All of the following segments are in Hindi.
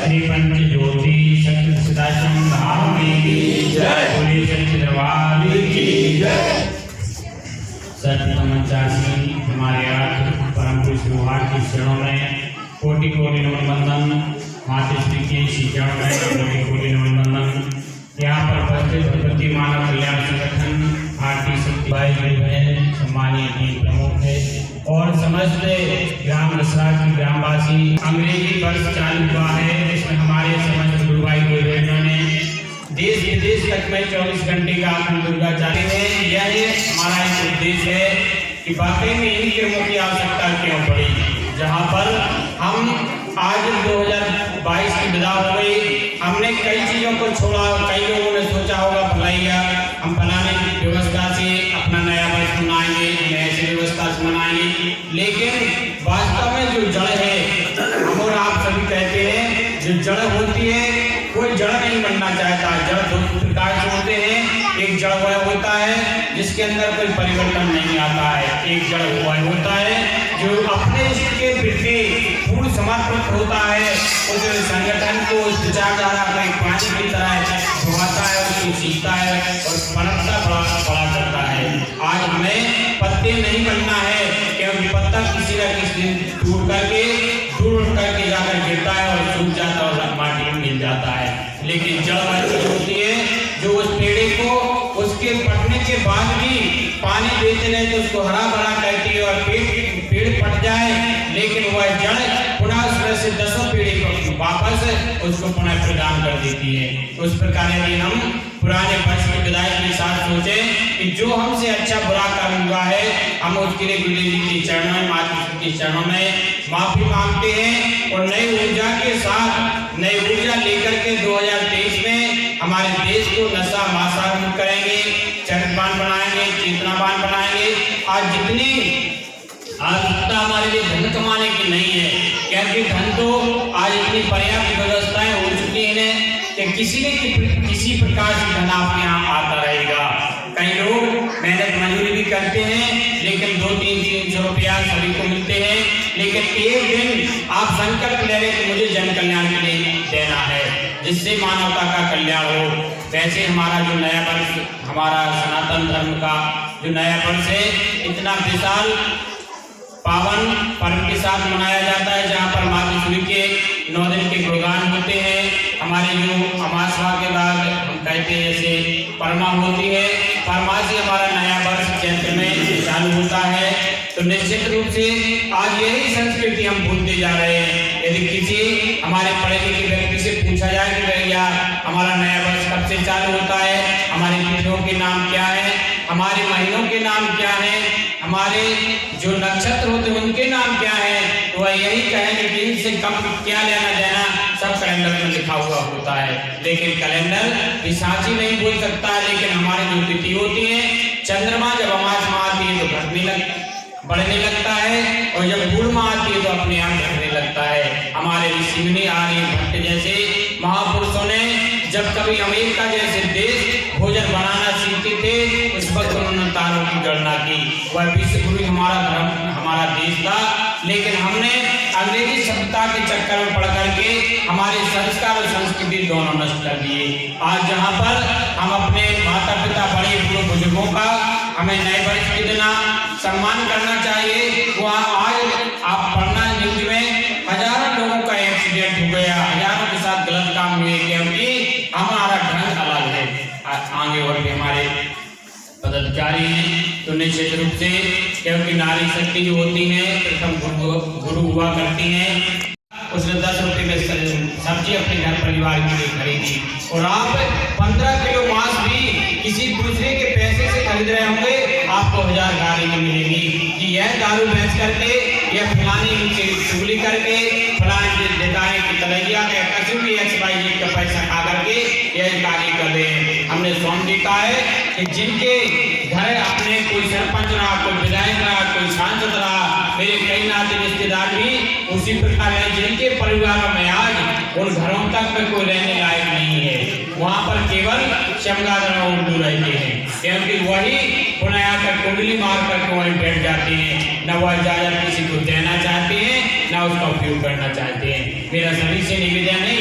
श्री पंच ज्योति सत्य सदाशिव धाम की जय। बोले सच्चे दरबार की जय। सत्य हमारे आठ परम पुरुष विभाग की शरणों में कोटि कोटि नमन। माता श्री के शिक्षण में कोटि कोटि नमन। यहाँ पर उपस्थित भगवती मानव कल्याण संगठन आरती शक्ति भाई बहन सम्मानीय टीम प्रमुख है और समस्त ग्राम रसराज के ग्रामवासी। अंग्रेजी वर्ष चालू हुआ है, इसमें हमारे समस्त गुरु भाई गुरु बहनों ने देश विदेश तक में 24 घंटे का आनंद दुर्गा चालू है। यह हमारा एक उद्देश्य है कि वाकई में इन कर्मों की आवश्यकता क्यों पड़ी। जहाँ पर हम आज 2022 की विदा हो गई, हमने कई चीज़ों को छोड़ा। कई लोगों ने सोचा होगा भलाइया हम फलाने की व्यवस्था से अपना नया वर्ष मनाएंगे, ऐसी व्यवस्था से मनाएंगे, लेकिन वास्तव में जो जड़ है, हम और आप सभी कहते हैं जो जड़ होती है, कोई जड़ नहीं बनना चाहता। जड़ दो प्रकार से होते हैं। एक जड़ वह होता है जिसके अंदर कोई परिवर्तन नहीं आता है। एक जड़ वह होता है जो अपने इसके प्रति पूर्ण समर्पित होता है, उस संगठन को उस विचारधारा में पानी की तरह धुआता है, उसको सीखता है और पनपता बड़ा करता है। आज हमें पत्ते नहीं बनना है, क्योंकि पत्ता किसी न किसी दिन दूर करके जाकर गिरता है और सूख जाता है और माटी में मिल जाता है। लेकिन जड़ वह होती है जो उस पेड़ को उसके पटने के बाद भी पानी देते नहीं तो उसको हरा भरा कहती है और पेड़ पट जाए, लेकिन वह जड़ पुनः उसमें से 10 पेड़ वापस उसको पुनः प्रदान कर देती है। उस प्रकार यदि हम पुराने वर्ष की विदाई के साथ सोचे कि जो हमसे अच्छा बुरा कर्म हुआ है, हम उसके लिए गुरु जी के चरणों में, माता के चरणों में माफी मांगते हैं और नई ऊर्जा के साथ नई ऊर्जा लेकर के 2023 में हमारे देश को नशा माशा मुक्त करेंगे, चरित्रवान बनाएंगे, चेतनावान बनाएंगे। आज जितनी आवश्यकता हमारे लिए धन कमाने की नहीं है, क्योंकि धन तो आज इतनी पर्याप्त व्यवस्थाएं हो चुकी हैं कि किसी प्रकार से धन आपके यहाँ आता रहेगा। कई लोग मेहनत मजदूरी भी करते हैं, लेकिन 200-300 रुपया सभी को मिलते हैं, लेकिन एक दिन आप संकल्प ले रहे कि मुझे जन कल्याण के लिए देना है, जिससे मानवता का कल्याण हो। वैसे हमारा जो नया वर्ष, हमारा सनातन धर्म का जो नया वर्ष है, इतना विशाल पावन पर्व के साथ मनाया जाता है, जहाँ पर माता श्री के 9 दिन के गुणगान होते हैं। हमारे जो अमावस्या के बाद हम कहते हैं जैसे परमा होती है, परमा से हमारा नया वर्ष चैत्र में चालू होता है। तो निश्चित रूप से आज यही संस्कृति हम भूलते जा रहे हैं। यदि किसी हमारे पढ़े लिखे व्यक्ति से पूछा जाए कि भैया हमारा नया वर्ष कब से चालू होता है, हमारी तिथियों के नाम क्या है, हमारे महीनों के नाम क्या है, हमारे जो नक्षत्र होते हैं उनके नाम क्या है, तो वह यही कहेंगे कि इनसे कब क्या लेना देना सब कैलेंडर में लिखा हुआ होता है। लेकिन कैलेंडर पिशाची नहीं बोल सकता, लेकिन हमारी जो तिथि होती है, चंद्रमा जब अमावस्या आती है तो बढ़ने लगता है और जब पूर्णिमा आती है तो अपने आप घटने लगता है। हमारे ऋषि मुनि आर्यभट्ट जैसे महापुरुषों ने जब कभी अमेरिका जैसे देश भोजन बनाना सीखते थे, उस वक्त उन्होंने तारों की गणना की। वह विश्व गुरु हमारा धर्म, हमारा देश था, लेकिन हमने अंग्रेजी सभ्यता के चक्कर में पड़ करके हमारे संस्कार और संस्कृति दोनों नष्ट कर दिए। आज जहाँ पर हम अपने माता पिता बड़े बुजुर्गों का हमें नए वर्ष के दिन सम्मान करना चाहिए, वहाँ आज आप पढ़ना न्यूज में हजारों लोगों का एक्सीडेंट हो गया, हजारों के साथ गलत काम हुए, क्योंकि हमारा ढंग अलग है। आगे और भी हमारे पदाधिकारी हैं, तो निश्चित रूप से क्योंकि नारी शक्ति जो होती है प्रथम गुरु हुआ करती हैं, उसने 10 रुपये में सब्जी अपने घर परिवार के लिए खरीदी और आप 15 किलो मांस भी किसी दूसरे के पैसे से खरीद रहे होंगे, आपको 1000 गाली मिलेगी कि यह दारू बेच करके, यह फलानी की चुगली करके, फलानी दिखाने की तरैया या किसी भी XYZ का पैसा खा करके यह गाली कर रहे हैं। हमने स्वयं देखा है कि जिनके घर अपने कोई सरपंच रहा, कोई विधायक रहा, कोई सांसद रहा, मेरे कई नाते रिश्तेदार भी उसी प्रकार है, जिनके परिवारों में आज उन घरों तक में कोई रहने लायक नहीं है, वहाँ पर केवल चमगादड़ और उर्दू रहते हैं, क्योंकि वही पुनः आकर कुंडली मार करके वहीं बैठ जाते हैं, न वह इजाजत किसी को देना चाहते हैं, न उसका उपयोग करना चाहते हैं। मेरा सभी से निवेदन है,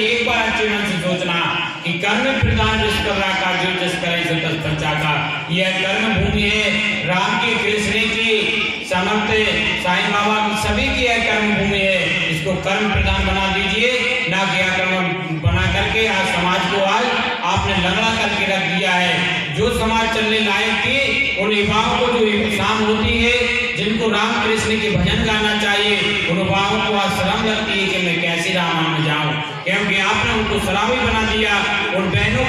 कर्म प्रदान दुष्कर्रा का जो जस करे सो तस पंचा का। यह कर्म भूमि है, राम की, कृष्ण की, समर्थ साईं बाबा की, सभी की यह कर्म भूमि है। इसको कर्म प्रदान बना दीजिए, ना कि कर्म बना करके आज समाज को आज आपने लंगड़ा करके रख दिया है। जो समाज चलने लायक थी उन युवाओं को जो शाम होती है, जिनको राम कृष्ण के भजन गाना चाहिए, उन युवाओं को आज शर्म लगती है कि मैं कैसे रामायण में जाऊं, क्योंकि आपने उनको शराबी बना दिया। उन बहनों